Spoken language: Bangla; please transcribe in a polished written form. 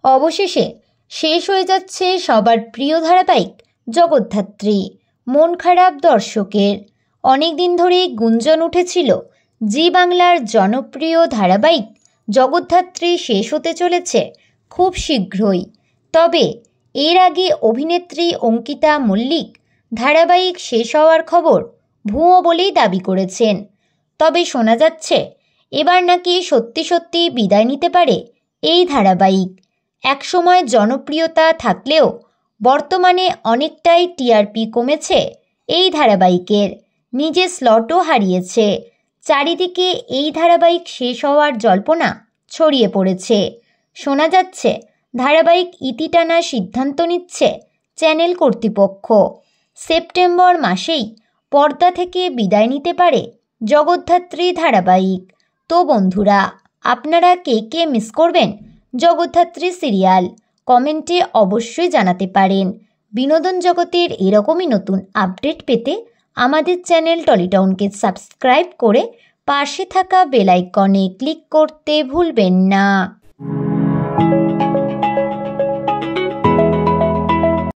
অবশেষে শেষ হয়ে যাচ্ছে সবার প্রিয় ধারাবাহিক জগদ্ধাত্রী। মন খারাপ দর্শকের। অনেক দিন ধরেই গুঞ্জন উঠেছিল জি বাংলার জনপ্রিয় ধারাবাহিক জগদ্ধাত্রী শেষ হতে চলেছে খুব শীঘ্রই। তবে এর আগে অভিনেত্রী অঙ্কিতা মল্লিক ধারাবাহিক শেষ হওয়ার খবর ভুয়ো বলেই দাবি করেছেন। তবে শোনা যাচ্ছে এবার নাকি সত্যি সত্যি বিদায় নিতে পারে এই ধারাবাহিক। একসময় জনপ্রিয়তা থাকলেও বর্তমানে অনেকটাই টিআরপি কমেছে এই ধারাবাহিকের, নিজের স্লটও হারিয়েছে। চারিদিকে এই ধারাবাহিক শেষ হওয়ার জল্পনা ছড়িয়ে পড়েছে। শোনা যাচ্ছে ধারাবাহিক ইতি টানার সিদ্ধান্ত নিচ্ছে চ্যানেল কর্তৃপক্ষ। সেপ্টেম্বর মাসেই পর্দা থেকে বিদায় নিতে পারে জগদ্ধাত্রী ধারাবাহিক। তো বন্ধুরা, আপনারা কে কে মিস করবেন জগদ্ধাত্রী সিরিয়াল? কমেন্টে অবশ্যই জানাতে পারেন। বিনোদন জগতের এরকমই নতুন আপডেট পেতে আমাদের চ্যানেল টলিটাউনকে সাবস্ক্রাইব করে পাশে থাকা বেল আইকনে ক্লিক করতে ভুলবেন না।